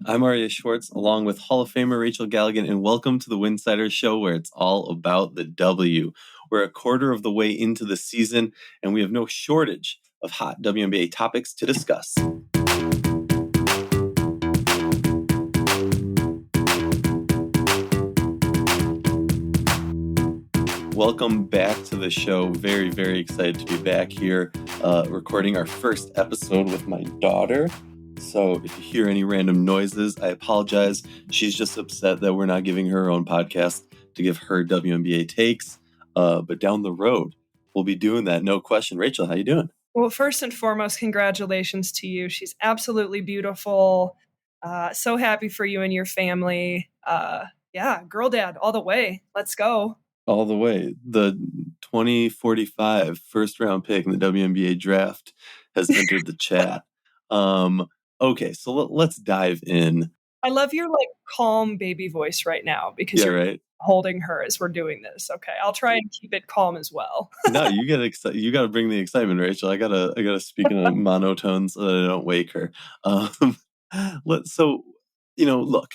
I'm Arya Schwartz, along with Hall of Famer Rachel Galligan, and welcome to the Winsidr Show, where it's all about the W. We're a quarter of the way into the season, and we have no shortage of hot WNBA topics to discuss. Welcome back to the show. Very, very excited to be back here recording our first episode with my daughter. So if you hear any random noises, I apologize. She's just upset that we're not giving her own podcast to give her WNBA takes. But down the road, we'll be doing that. No question. Rachel, how you doing? Well, first and foremost, congratulations to you. She's absolutely beautiful. So happy for you and your family. Girl dad all the way. Let's go. All the way. The 2045 first round pick in the WNBA draft has entered the chat. Okay, so let's dive in. I love your calm baby voice right now because you're holding her as we're doing this. Okay, I'll try and keep it calm as well. No, you got to bring the excitement, Rachel. I gotta speak in a monotone so that I don't wake her. Look.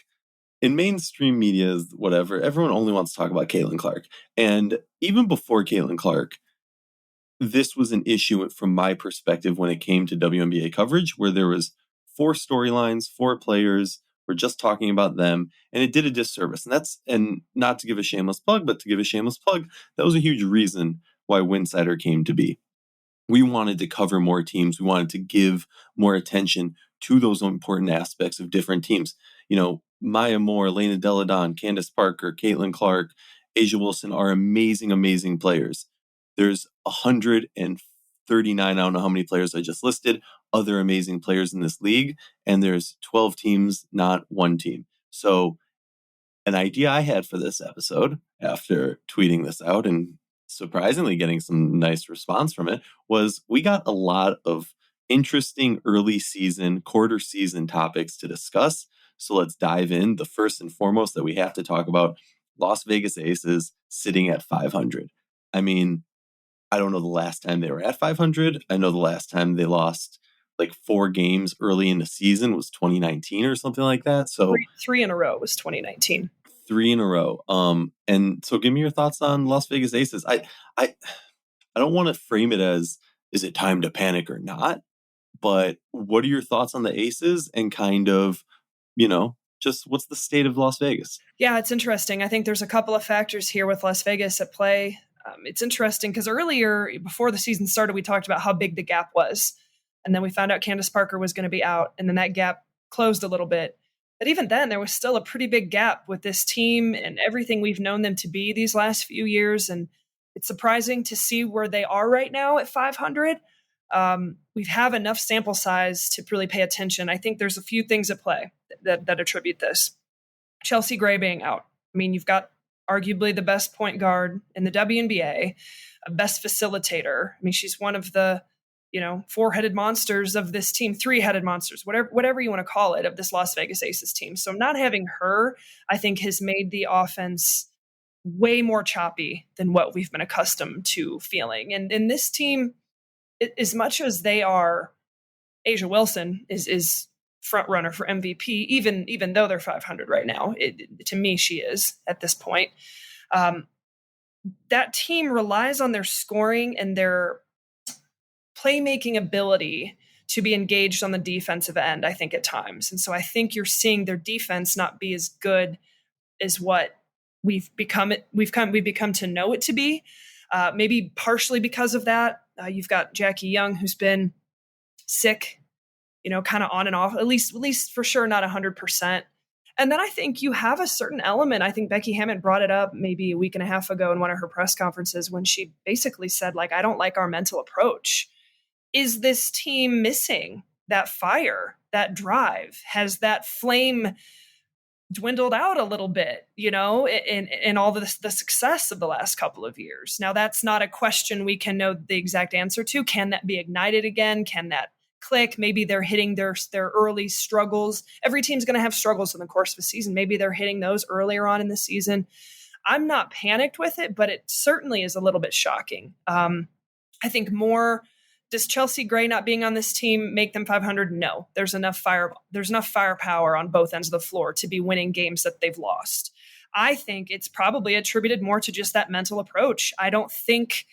In mainstream media, whatever, everyone only wants to talk about Caitlin Clark. And even before Caitlin Clark, this was an issue from my perspective when it came to WNBA coverage, where there was 4 storylines, 4 players. We're just talking about them, and it did a disservice. And not to give a shameless plug, but to give a shameless plug, that was a huge reason why Winsidr came to be. We wanted to cover more teams. We wanted to give more attention to those important aspects of different teams. You know, Maya Moore, Lena Deladon, Candace Parker, Caitlin Clark, Asia Wilson are amazing, amazing players. There's 139, I don't know how many players I just listed, other amazing players in this league, and there's 12 teams, not one team. So an idea I had for this episode, after tweeting this out and surprisingly getting some nice response from it, was we got a lot of interesting early season, quarter season topics to discuss. So let's dive in. The first and foremost that we have to talk about, Las Vegas Aces sitting at 500. I mean, I don't know the last time they were at 500. I know the last time they lost 4 games early in the season was 2019 or something like that. So three in a row was 2019. 3 in a row. And so give me your thoughts on Las Vegas Aces. I don't want to frame it as, is it time to panic or not? But what are your thoughts on the Aces and kind of, just what's the state of Las Vegas? Yeah, it's interesting. I think there's a couple of factors here with Las Vegas at play. It's interesting because earlier, before the season started, we talked about how big the gap was. And then we found out Candace Parker was going to be out. And then that gap closed a little bit. But even then, there was still a pretty big gap with this team and everything we've known them to be these last few years. And it's surprising to see where they are right now at 500. We have enough sample size to really pay attention. I think there's a few things at play that attribute this. Chelsea Gray being out. I mean, you've got arguably the best point guard in the WNBA, a best facilitator. I mean, she's one of the, 4-headed monsters of this team, 3-headed monsters, whatever you want to call it, of this Las Vegas Aces team. So not having her, I think, has made the offense way more choppy than what we've been accustomed to feeling. And in this team, as much as they are, Asia Wilson is front runner for MVP, even though they're 500 right now. To me, she is at this point. That team relies on their scoring and their playmaking ability to be engaged on the defensive end, I think, at times. And so I think you're seeing their defense not be as good as what we've become to know it to be. Maybe partially because of that. You've got Jackie Young, who's been sick, kind of on and off, at least for sure, not 100%. And then I think you have a certain element. I think Becky Hammond brought it up maybe a week and a half ago in one of her press conferences when she basically said, I don't like our mental approach. Is this team missing that fire, that drive? Has that flame dwindled out a little bit, in all the success of the last couple of years? Now, that's not a question we can know the exact answer to. Can that be ignited again? Can that click? Maybe they're hitting their early struggles. Every team's going to have struggles in the course of a season. Maybe they're hitting those earlier on in the season. I'm not panicked with it, but it certainly is a little bit shocking. I think more Does Chelsea Gray not being on this team make them 500? No. There's enough firepower on both ends of the floor to be winning games that they've lost. I think it's probably attributed more to just that mental approach. I don't think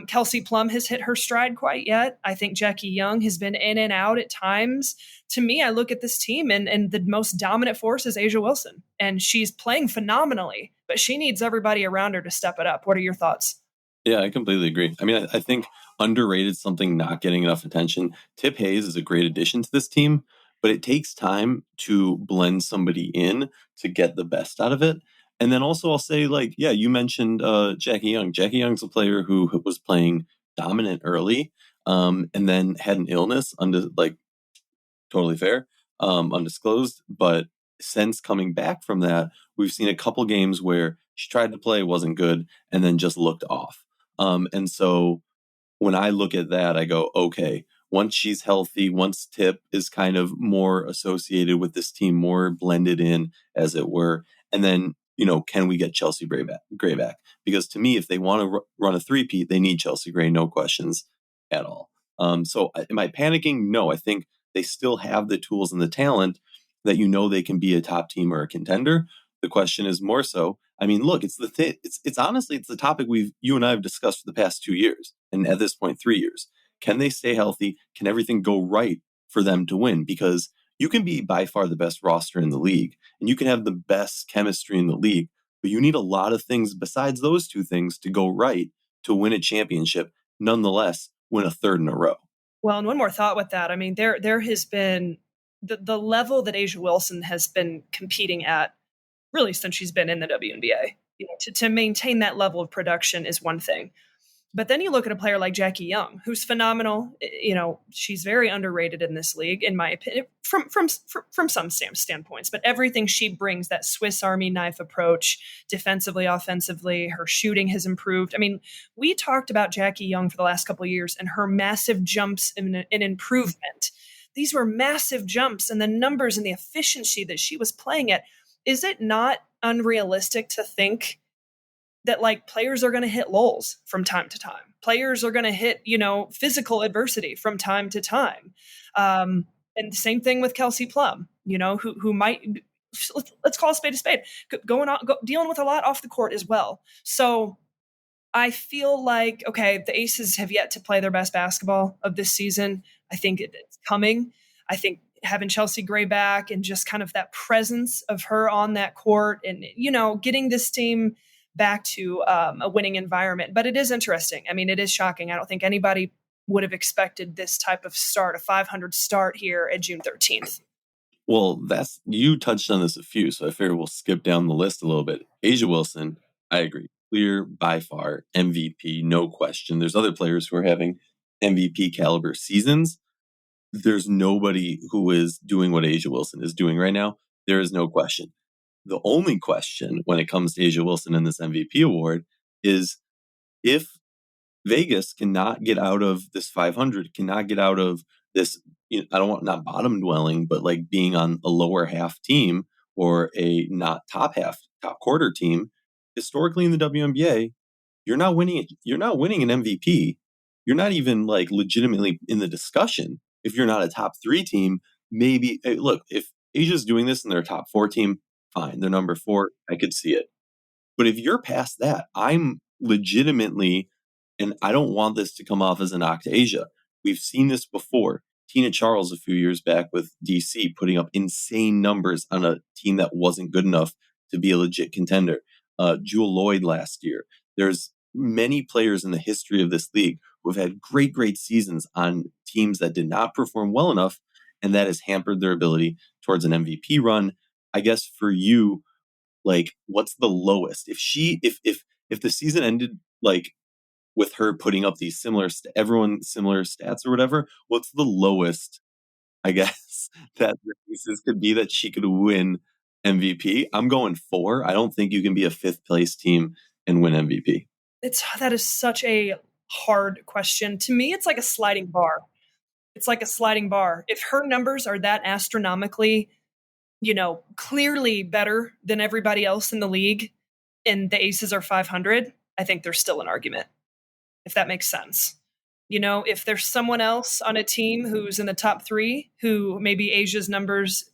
Kelsey Plum has hit her stride quite yet. I think Jackie Young has been in and out at times. To me, I look at this team and the most dominant force is A'ja Wilson, and she's playing phenomenally, but she needs everybody around her to step it up. What are your thoughts? Yeah, I completely agree. I mean, I think underrated, something not getting enough attention. Tip Hayes is a great addition to this team, but it takes time to blend somebody in to get the best out of it. And then also I'll say, like, yeah, you mentioned Jackie Young. Jackie Young's a player who was playing dominant early, and then had an illness, totally fair, undisclosed. But since coming back from that, we've seen a couple games where she tried to play, wasn't good, and then just looked off. And so when I look at that, I go, okay, once she's healthy, once Tip is kind of more associated with this team, more blended in, as it were, and then, can we get Chelsea Gray back? Because to me, if they want to run a three-peat, they need Chelsea Gray, no questions at all. So am I panicking? No, I think they still have the tools and the talent that they can be a top team or a contender. The question is more so, I mean, look, it's honestly, it's the topic you and I have discussed for the past 2 years. And at this point, 3 years. Can they stay healthy? Can everything go right for them to win? Because you can be by far the best roster in the league and you can have the best chemistry in the league, but you need a lot of things besides those two things to go right to win a championship, nonetheless, win a third in a row. Well, and one more thought with that. I mean, there has been the level that A'ja Wilson has been competing at really since she's been in the WNBA. To maintain that level of production is one thing. But then you look at a player like Jackie Young, who's phenomenal. She's very underrated in this league, in my opinion, from some standpoints. But everything she brings, that Swiss Army knife approach, defensively, offensively, her shooting has improved. I mean, we talked about Jackie Young for the last couple of years and her massive jumps in improvement. These were massive jumps, and the numbers and the efficiency that she was playing at. Is it not unrealistic to think that players are going to hit lulls from time to time? Players are going to hit, physical adversity from time to time. And the same thing with Kelsey Plum, who might, let's call a spade, dealing with a lot off the court as well. So I feel like, okay, the Aces have yet to play their best basketball of this season. I think it's coming. I think having Chelsea Gray back and just kind of that presence of her on that court and, getting this team back to a winning environment. But it is interesting. I mean, it is shocking. I don't think anybody would have expected this type of start, a 500 start here at June 13th. Well, you touched on this a few, so I figure we'll skip down the list a little bit. A'ja Wilson, I agree. Clear, by far, MVP, no question. There's other players who are having MVP caliber seasons. There's nobody who is doing what A'ja Wilson is doing right now. There is no question. The only question when it comes to A'ja Wilson in this MVP award is if Vegas cannot get out of this 500, cannot get out of this, I don't want, not bottom dwelling, but being on a lower half team or a not top quarter team. Historically in the WNBA, you're not winning it. You're not winning an MVP. You're not even legitimately in the discussion. If you're not a top 3 team, maybe look, if Asia's doing this and they're a top 4 team, fine. They're number 4. I could see it. But if you're past that, I'm legitimately, and I don't want this to come off as a knock to A'ja. We've seen this before. Tina Charles a few years back with DC putting up insane numbers on a team that wasn't good enough to be a legit contender. Jewel Lloyd last year. There's many players in the history of this league who have had great seasons on teams that did not perform well enough, and that has hampered their ability towards an MVP run. I guess for you, what's the lowest? If the season ended with her putting up these similar stats or whatever, what's the lowest, I guess, that the pieces could be that she could win MVP? I'm going 4. I don't think you can be a 5th place team and win MVP. That is such a hard question. To me, it's like a sliding bar. It's like a sliding bar. If her numbers are that astronomically, clearly better than everybody else in the league and the Aces are 500, I think there's still an argument, if that makes sense. If there's someone else on a team who's in the top 3, who maybe Asia's numbers,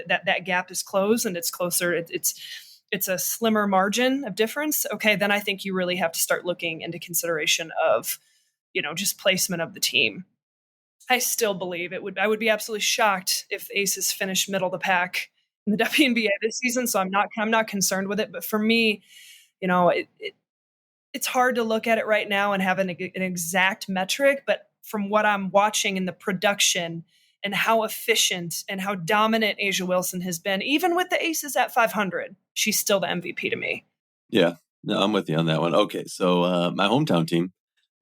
that gap is closed and it's closer, it's a slimmer margin of difference. Okay, then I think you really have to start looking into consideration of, just placement of the team. I still believe I would be absolutely shocked if the Aces finished middle of the pack in the WNBA this season. So I'm not concerned with it. But for me, it's hard to look at it right now and have an exact metric. But from what I'm watching in the production and how efficient and how dominant Asia Wilson has been, even with the Aces at 500, she's still the MVP to me. Yeah, no, I'm with you on that one. Okay, so my hometown team,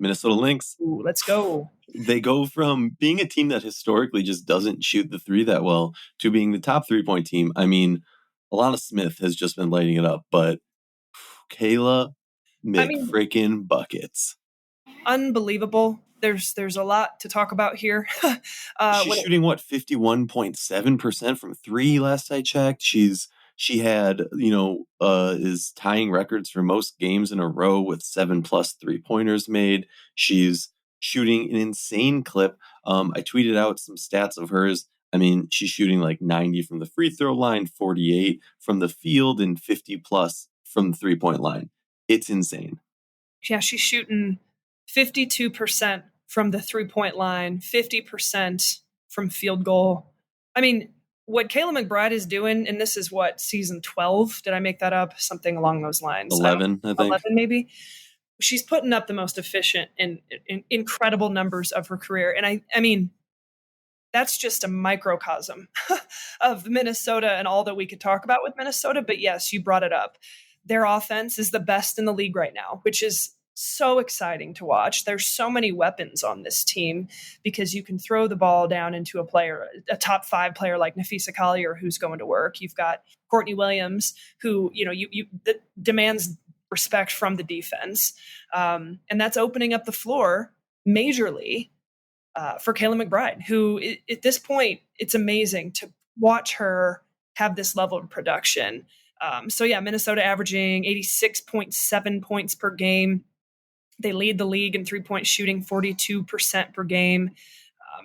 Minnesota Lynx. Ooh, let's go. They go from being a team that historically just doesn't shoot the 3 that well to being the top 3-point team. I mean, Alana Smith has just been lighting it up, but Kayla freaking buckets. Unbelievable. There's a lot to talk about here. She's shooting 51.7% from 3 last I checked. She had, is tying records for most games in a row with 7+ 3-pointers made. She's shooting an insane clip. I tweeted out some stats of hers. I mean, she's shooting like 90 from the free throw line, 48 from the field, and 50+ from the 3-point line. It's insane. Yeah, she's shooting 52% from the 3-point line, 50% from field goal. I mean, what Kayla McBride is doing, and this is what, season 12? Did I make that up? Something along those lines. 11, I think. 11 maybe. She's putting up the most efficient and incredible numbers of her career. And I mean, that's just a microcosm of Minnesota and all that we could talk about with Minnesota. But yes, you brought it up. Their offense is the best in the league right now, which is so exciting to watch. There's so many weapons on this team because you can throw the ball down into a top 5 player like Nafisa Collier, who's going to work. You've got Courtney Williams, who, that demands respect from the defense. And that's opening up the floor majorly for Kayla McBride, who at this point, it's amazing to watch her have this level of production. Minnesota averaging 86.7 points per game. They lead the league in 3-point shooting, 42% per game.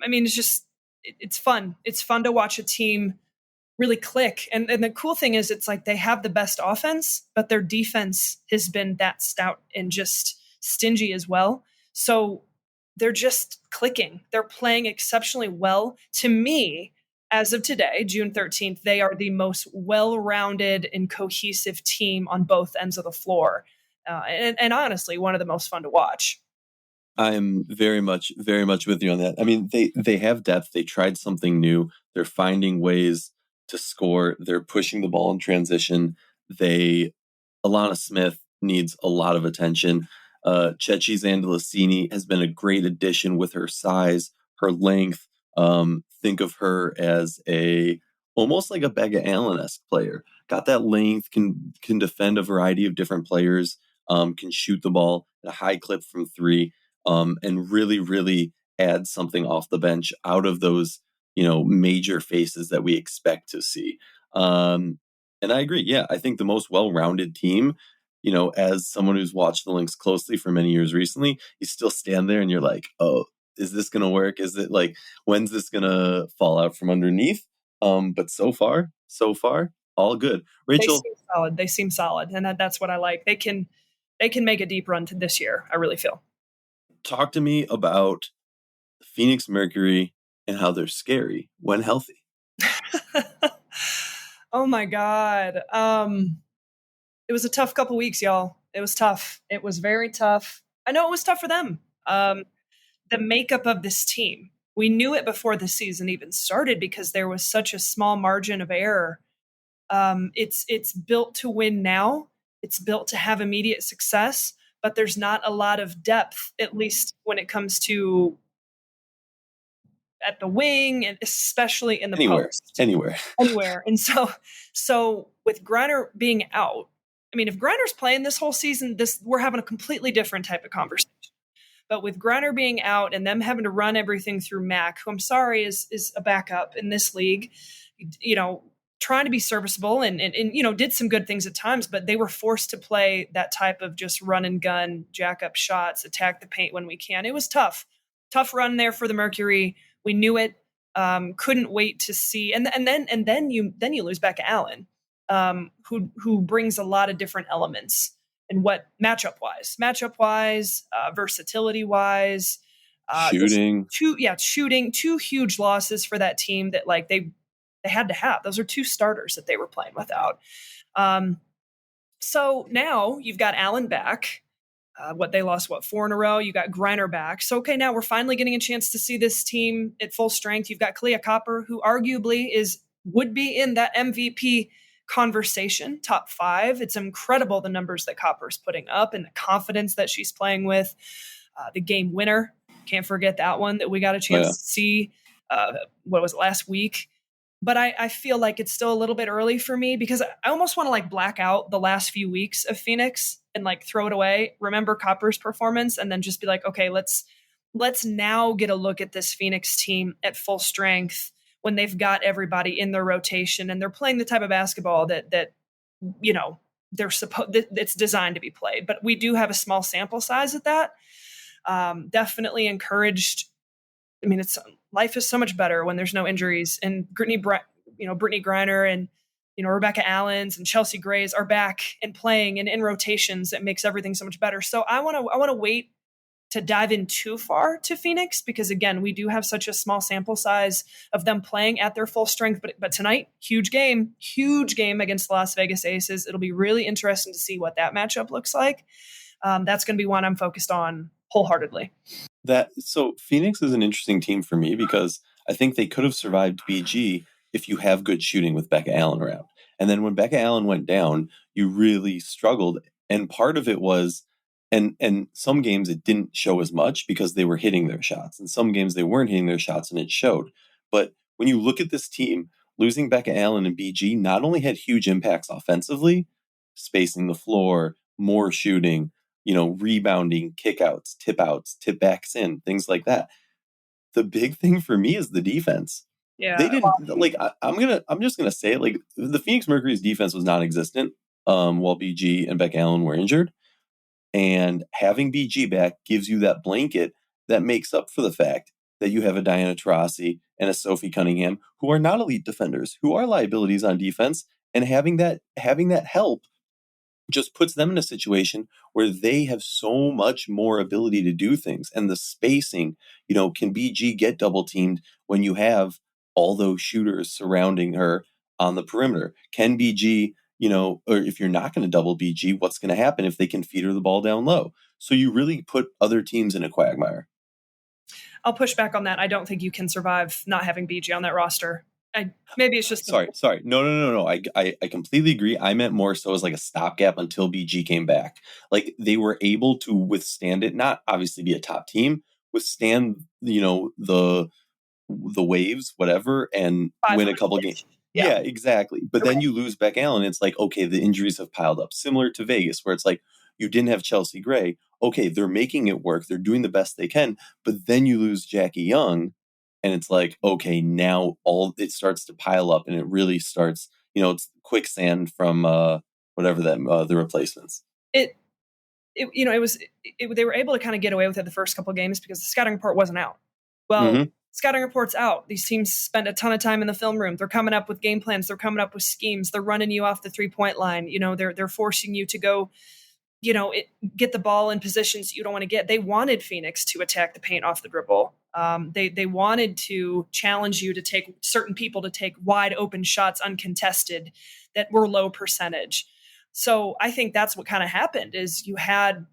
It's fun. It's fun to watch a team really click. And the cool thing is it's like they have the best offense, but their defense has been that stout and just stingy as well. So they're just clicking. They're playing exceptionally well. To me, as of today, June 13th, they are the most well-rounded and cohesive team on both ends of the floor. And honestly, one of the most fun to watch. I'm very much with you on that. I mean, they have depth. They tried something new. They're finding ways to score. They're pushing the ball in transition. Alana Smith needs a lot of attention. Chechi Zandalicini has been a great addition with her size, her length. Think of her as almost like a Becca Allen-esque player. Got that length, can defend a variety of different players, can shoot the ball at a high clip from 3, and really, really add something off the bench out of those, major faces that we expect to see. And I agree. Yeah, I think the most well-rounded team, as someone who's watched the Lynx closely for many years recently, you still stand there and you're like, oh, is this going to work? Is it like, when's this going to fall out from underneath? But so far, all good. Rachel, they seem solid. And that's what I like. They can make a deep run to this year. I really feel. Talk to me about Phoenix Mercury and how they're scary when healthy. Oh my God. It was a tough couple weeks, y'all. It was tough. It was very tough. I know it was tough for them. The makeup of this team, we knew it before the season even started because there was such a small margin of error. It's built to win now. It's built to have immediate success, but there's not a lot of depth, at least when it comes to at the wing and especially in the post. Anywhere. And so with Griner being out, I mean, if Griner's playing this whole season, we're having a completely different type of conversation. But with Griner being out and them having to run everything through Mac, who I'm sorry is a backup in this league, trying to be serviceable and did some good things at times, but they were forced to play that type of just run and gun, jack up shots, attack the paint when we can. It was tough. tough run there for the Mercury. We knew it. Couldn't wait to see, and then you lose Becca Allen, who brings a lot of different elements, and what matchup wise, versatility wise, shooting. Shooting, two huge losses for that team that like they had to have. Those are two starters that they were playing without. So now you've got Allen back. They lost 4 in a row. You got Griner back. So, okay, now we're finally getting a chance to see this team at full strength. You've got Kalia Copper, who arguably would be in that MVP conversation, top 5. It's incredible the numbers that Copper's putting up and the confidence that she's playing with. The game winner, can't forget that one that we got a chance to see. What was it, last week? But I feel like it's still a little bit early for me because I almost want to like black out the last few weeks of Phoenix and like throw it away, remember Copper's performance, and then just be like, okay, let's now get a look at this Phoenix team at full strength when they've got everybody in their rotation and they're playing the type of basketball that you know it's designed to be played. But we do have a small sample size at that. Definitely encouraged. I mean, life is so much better when there's no injuries, and Brittany Griner and Rebecca Allens and Chelsea Grays are back and playing and in rotations. It makes everything so much better. So I want to wait to dive in too far to Phoenix because again, we do have such a small sample size of them playing at their full strength. But tonight, huge game against the Las Vegas Aces. It'll be really interesting to see what that matchup looks like. That's going to be one I'm focused on wholeheartedly. So Phoenix is an interesting team for me because I think they could have survived BG if you have good shooting with Becca Allen around. And then when Becca Allen went down, you really struggled. And part of it was, and some games it didn't show as much because they were hitting their shots. And some games they weren't hitting their shots and it showed. But when you look at this team, losing Becca Allen and BG not only had huge impacts offensively, spacing the floor, more shooting, rebounding, kickouts, tip outs, tip backs in, things like that. The big thing for me is the defense. Yeah, they didn't I'm just gonna say it, like the Phoenix Mercury's defense was non-existent while BG and Becca Allen were injured, and having BG back gives you that blanket that makes up for the fact that you have a Diana Taurasi and a Sophie Cunningham who are not elite defenders, who are liabilities on defense, and having that help just puts them in a situation where they have so much more ability to do things. And the spacing, can BG get double teamed when you have all those shooters surrounding her on the perimeter? Can BG, or if you're not going to double BG, what's going to happen if they can feed her the ball down low? So you really put other teams in a quagmire. I'll push back on that. I don't think you can survive not having BG on that roster. Maybe it's just sorry. No. I completely agree. I meant more so as like a stopgap until BG came back. Like they were able to withstand it, not obviously be a top team, withstand the waves, whatever, and win a couple games. Yeah, exactly. But then you lose Beck Allen. It's like, okay, the injuries have piled up, similar to Vegas, where it's like you didn't have Chelsea Gray. Okay, they're making it work. They're doing the best they can. But then you lose Jackie Young. And it's like, okay, now it starts to pile up and it really starts, it's quicksand from whatever the replacements. They were able to kind of get away with it the first couple of games because the scouting report wasn't out. Well, scouting report's out. These teams spend a ton of time in the film room. They're coming up with game plans. They're coming up with schemes. They're running you off the 3-point line. They're forcing you to go, get the ball in positions you don't want to get. They wanted Phoenix to attack the paint off the dribble. They wanted to challenge you to take certain people to take wide open shots uncontested that were low percentage. So I think that's what kind of happened is you had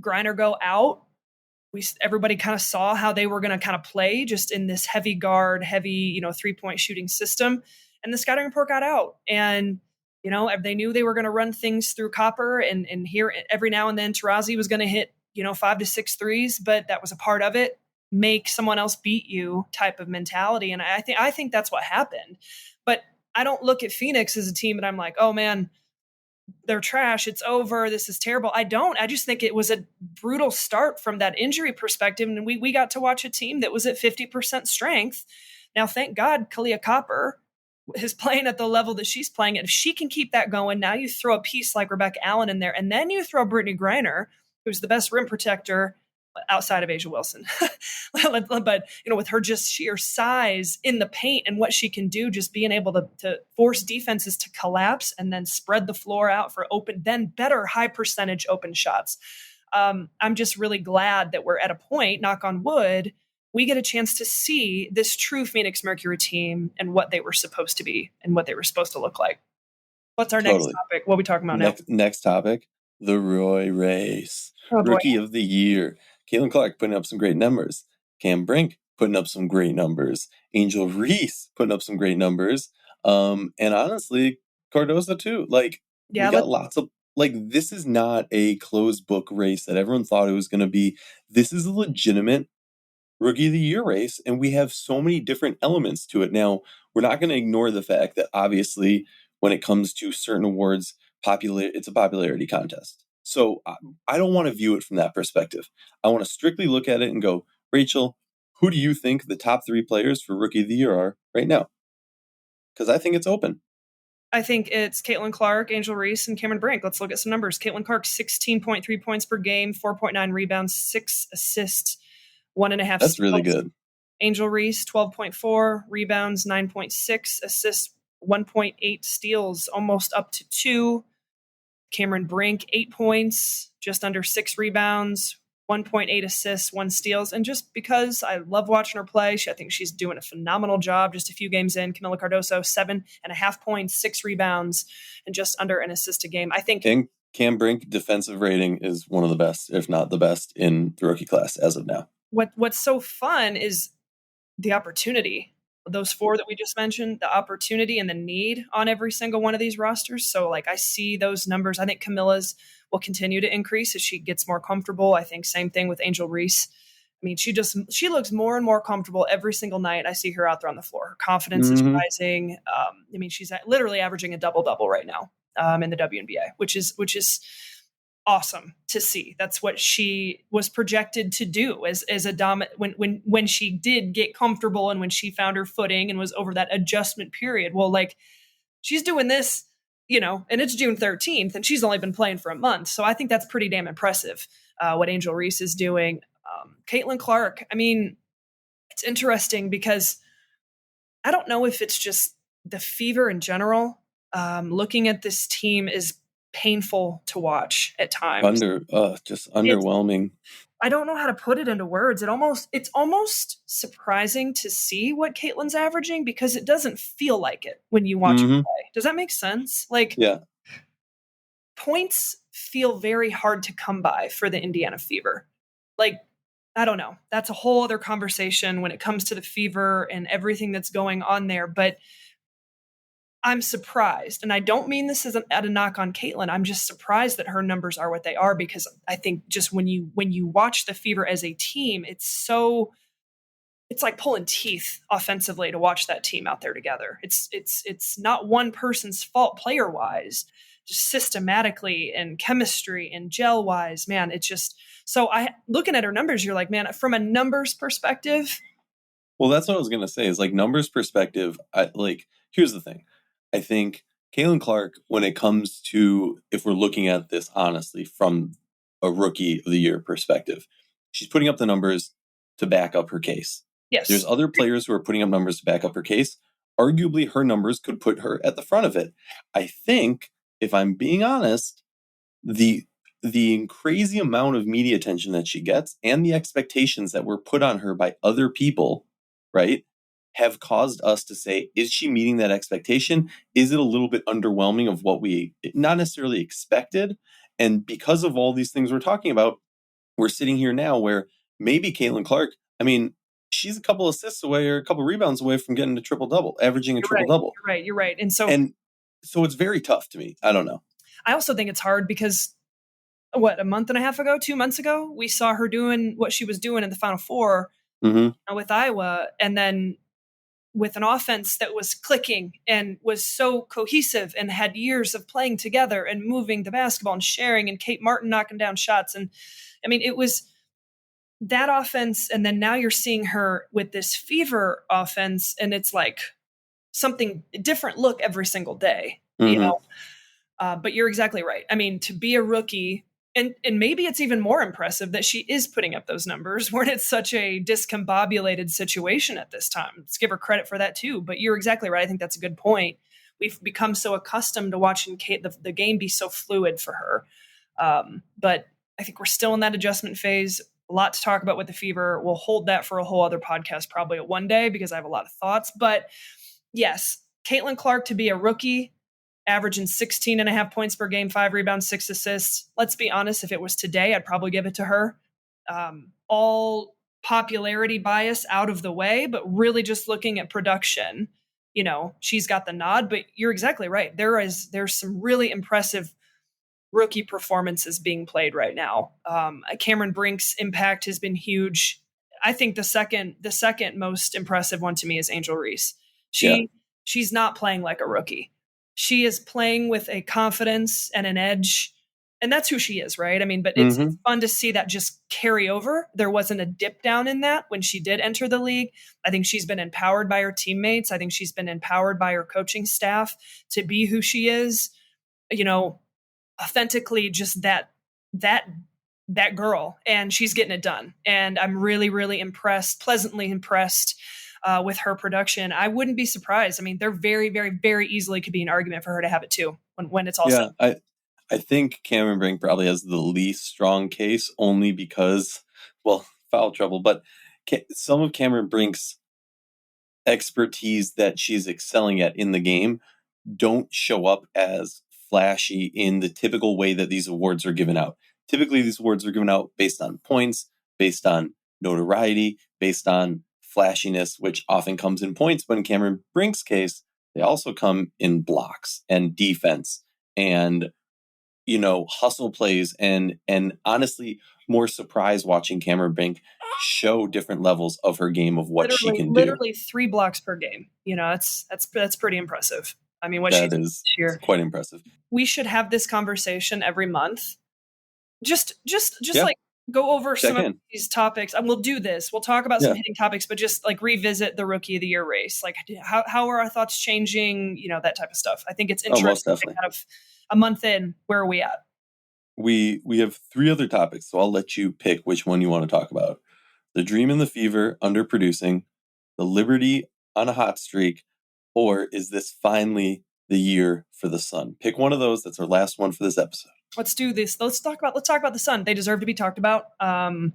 Griner go out. Everybody kind of saw how they were going to kind of play just in this heavy guard, 3-point shooting system. And the scouting report got out and, they knew they were going to run things through Copper and here every now and then Taurasi was going to hit, 5 to 6 threes, but that was a part of it. Make someone else beat you type of mentality. And I think that's what happened. But I don't look at Phoenix as a team and I'm like, oh man, they're trash. It's over. This is terrible. I don't. I just think it was a brutal start from that injury perspective. And we got to watch a team that was at 50% strength. Now, thank God, Kalia Copper is playing at the level that she's playing. And if she can keep that going, now you throw a piece like Rebecca Allen in there. And then you throw Brittany Griner, who's the best rim protector outside of Asia Wilson. But, with her just sheer size in the paint and what she can do, just being able to force defenses to collapse and then spread the floor out for open, then better high percentage open shots. I'm just really glad that we're at a point, knock on wood, we get a chance to see this true Phoenix Mercury team and what they were supposed to be and what they were supposed to look like. What's our next topic? What are we talking about now? Next topic, the Roy race. Oh, Rookie of the year. Caitlin Clark putting up some great numbers. Cam Brink putting up some great numbers. Angel Reese putting up some great numbers. And honestly, Cardoza too. We got lots of, this is not a closed book race that everyone thought it was going to be. This is a legitimate Rookie of the Year race, and we have so many different elements to it. Now, we're not going to ignore the fact that obviously when it comes to certain awards, it's a popularity contest. So I don't want to view it from that perspective. I want to strictly look at it and go, Rachel, who do you think the top 3 players for Rookie of the Year are right now? Because I think it's open. I think it's Caitlin Clark, Angel Reese, and Cameron Brink. Let's look at some numbers. Caitlin Clark, 16.3 points per game, 4.9 rebounds, 6 assists, 1.5 steals. That's really good. Angel Reese, 12.4 rebounds, 9.6 assists, 1.8 steals, almost up to 2. Cameron Brink, 8 points, just under 6 rebounds, 1.8 assists, 1 steals. And just because I love watching her play, I think she's doing a phenomenal job. Just a few games in, Camila Cardoso, 7.5 points, 6 rebounds, and just under an assist a game. I think. And Cam Brink defensive rating is one of the best, if not the best, in the rookie class as of now. What's so fun is the opportunity. Those 4 that we just mentioned, the opportunity and the need on every single one of these rosters. So I see those numbers. I think Camilla's will continue to increase as she gets more comfortable. I think same thing with Angel Reese. I mean, she looks more and more comfortable every single night I see her out there on the floor. Her confidence is rising. She's literally averaging a double-double right now in the WNBA, which is awesome to see. That's what she was projected to do as a when she did get comfortable and when she found her footing and was over that adjustment period. Well, she's doing this, and it's June 13th and she's only been playing for a month. So I think that's pretty damn impressive what Angel Reese is doing. Caitlin Clark, it's interesting because I don't know if it's just the fever in general. Looking at this team is painful to watch at times. Just underwhelming. I don't know how to put it into words. It's almost surprising to see what Caitlin's averaging because it doesn't feel like it when you watch her play. Does that make sense? Yeah. Points feel very hard to come by for the Indiana Fever. I don't know. That's a whole other conversation when it comes to the Fever and everything that's going on there. But I'm surprised, and I don't mean this as a knock on Caitlin. I'm just surprised that her numbers are what they are because I think just when you watch the Fever as a team, it's like pulling teeth offensively to watch that team out there together. It's not one person's fault player wise, just systematically and chemistry and gel wise, man. It's just so looking at her numbers, you're like, man, from a numbers perspective. Well, that's what I was gonna say. Is numbers perspective. Here's the thing. I think Caitlin Clark, when it comes to, if we're looking at this honestly from a Rookie of the Year perspective, she's putting up the numbers to back up her case. Yes. There's other players who are putting up numbers to back up her case. Arguably, her numbers could put her at the front of it. I think, if I'm being honest, the crazy amount of media attention that she gets and the expectations that were put on her by other people, right, have caused us to say, is she meeting that expectation? Is it a little bit underwhelming of what we not necessarily expected? And because of all these things we're talking about, we're sitting here now where maybe Caitlin Clark, she's a couple assists away or a couple rebounds away from getting a triple-double, averaging a triple-double. You're right. And so it's very tough to me. I don't know. I also think it's hard because a month and a half ago, 2 months ago, we saw her doing what she was doing in the Final Four with Iowa. And then with an offense that was clicking and was so cohesive and had years of playing together and moving the basketball and sharing and Kate Martin knocking down shots. And it was that offense. And then now you're seeing her with this Fever offense and it's like something different look every single day, But you're exactly right. To be a rookie And maybe it's even more impressive that she is putting up those numbers when it's such a discombobulated situation at this time. Let's give her credit for that too. But you're exactly right. I think that's a good point. We've become so accustomed to watching the game be so fluid for her. But I think we're still in that adjustment phase. A lot to talk about with the Fever. We'll hold that for a whole other podcast probably one day because I have a lot of thoughts. But yes, Caitlin Clark to be a rookie, averaging 16.5 points per game, 5 rebounds, 6 assists. Let's be honest, if it was today, I'd probably give it to her. All popularity bias out of the way, but really just looking at production, she's got the nod. But you're exactly right. There's some really impressive rookie performances being played right now. Cameron Brink's impact has been huge. I think the second most impressive one to me is Angel Reese. She's not playing like a rookie. She is playing with a confidence and an edge, and that's who she is, right? I mean, but it's fun to see that just carry over. There wasn't a dip down in that when she did enter the league. I think she's been empowered by her teammates. I think she's been empowered by her coaching staff to be who she is, authentically just that girl, and she's getting it done. And I'm really, really pleasantly impressed with her production. I wouldn't be surprised. I mean, there very, very, very easily could be an argument for her to have it too when it's all set. I think Cameron Brink probably has the least strong case only because, foul trouble, but some of Cameron Brink's expertise that she's excelling at in the game don't show up as flashy in the typical way that these awards are given out. Typically, these awards are given out based on points, based on notoriety, based on flashiness, which often comes in points. But in Cameron Brink's case, they also come in blocks and defense and, hustle plays. And honestly, more surprise watching Cameron Brink show different levels of her game of what she can do. Literally 3 blocks per game. That's pretty impressive. I mean, what she did this year, quite impressive. We should have this conversation every month. Just like go over some of these topics, and we'll do this. We'll talk about some hitting topics, but just like revisit the Rookie of the Year race. Like, how are our thoughts changing? That type of stuff. I think it's interesting. Kind of a month in, where are we at? We have 3 other topics, so I'll let you pick which one you want to talk about. The Dream and the Fever underproducing, the Liberty on a hot streak, or is this finally the year for the Sun? Pick one of those. That's our last one for this episode. Let's do this. Let's talk about the Sun. They deserve to be talked about. I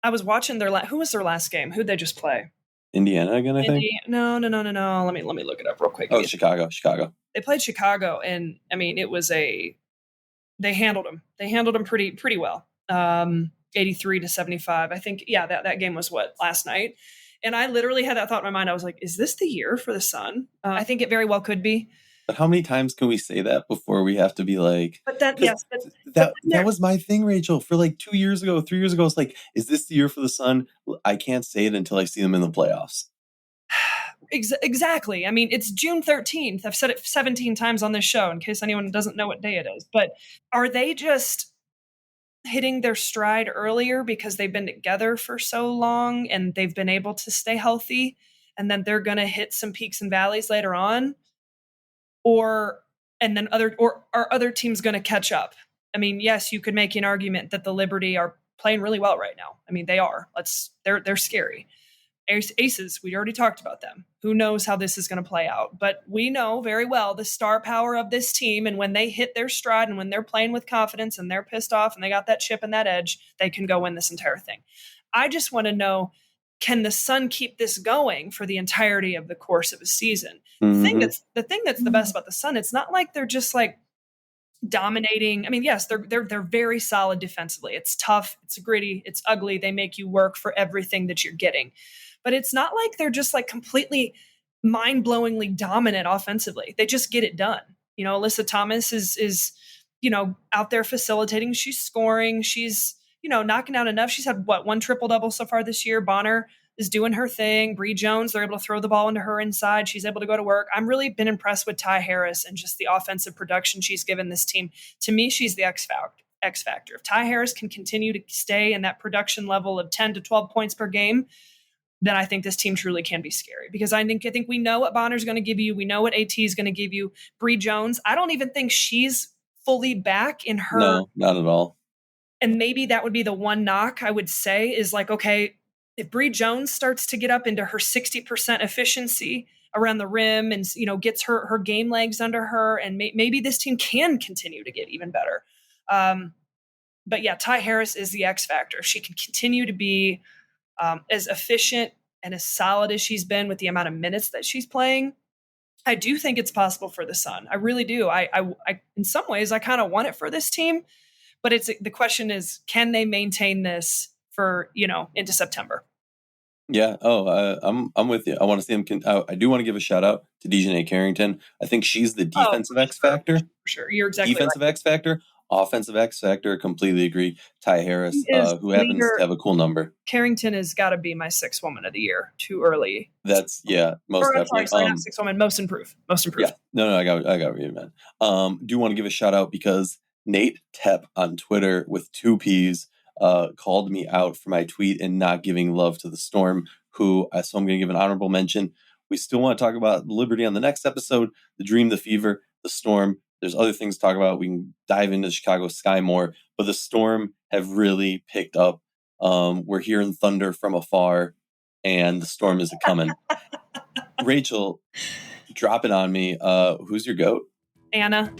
was watching who was their last game? Who'd they just play? Indiana again, I think. No. Let me look it up real quick. Oh, Chicago. They played Chicago, and I mean, they handled them. They handled them pretty well. 83-75. I think, that game was last night. And I literally had that thought in my mind. I was like, is this the year for the Sun? I think it very well could be. But how many times can we say that before we have to be like... But that was my thing, Rachel. For like 2 years ago, 3 years ago, it's like, is this the year for the Sun? I can't say it until I see them in the playoffs. Exactly. I mean, it's June 13th. I've said it 17 times on this show in case anyone doesn't know what day it is. But are they just hitting their stride earlier because they've been together for so long and they've been able to stay healthy, and then they're going to hit some peaks and valleys later on? Or are other teams going to catch up? I mean, yes, you could make an argument that the Liberty are playing really well right now. I mean, they are. They're scary. Aces, we already talked about them. Who knows how this is going to play out? But we know very well the star power of this team, and when they hit their stride and when they're playing with confidence and they're pissed off and they got that chip and that edge, they can go win this entire thing. I just want to know, can the Sun keep this going for the entirety of the course of a season? Mm-hmm. The thing that's the best about the Sun, it's not like they're just like dominating. I mean, yes, they're very solid defensively. It's tough, it's gritty, it's ugly. They make you work for everything that you're getting. But it's not like they're just like completely mind-blowingly dominant offensively. They just get it done. Alyssa Thomas is out there facilitating. She's scoring. She's, knocking out enough. She's had 1 triple-double so far this year. Bonner is doing her thing. Bree Jones, they're able to throw the ball into her inside. She's able to go to work. I'm really been impressed with Ty Harris and just the offensive production she's given this team. To me, she's the X factor. If Ty Harris can continue to stay in that production level of 10 to 12 points per game, then I think this team truly can be scary, because I think we know what Bonner's going to give you. We know what AT is going to give you. Bree Jones, I don't even think she's fully back in her. No, not at all. And maybe that would be the one knock I would say is like, okay, if Bree Jones starts to get up into her 60% efficiency around the rim and, gets her game legs under her, and maybe this team can continue to get even better. But yeah, Ty Harris is the X factor. If she can continue to be as efficient and as solid as she's been with the amount of minutes that she's playing, I do think it's possible for the Sun. I really do. I in some ways, I kind of want it for this team. But the question is, can they maintain this for, into September? Yeah. I'm with you. I want to see them. I do want to give a shout out to Dejanay Carrington. I think she's the defensive X factor. For sure. You're exactly defensive right. X factor. Offensive X factor, completely agree. Ty Harris, who happens to have a cool number. Carrington has got to be my 6th woman of the year. Too early. That's most definitely. Sorry, not 6th woman. Most improved. Yeah. No, I got what you meant. Do want to give a shout out because Nate Tepp on Twitter with 2 P's called me out for my tweet and not giving love to the Storm. So I'm going to give an honorable mention. We still want to talk about Liberty on the next episode. The Dream, the Fever, the Storm. There's other things to talk about. We can dive into Chicago Sky more, but the Storm have really picked up. We're hearing thunder from afar, and the Storm is coming. Rachel, drop it on me. Who's your GOAT? Anna.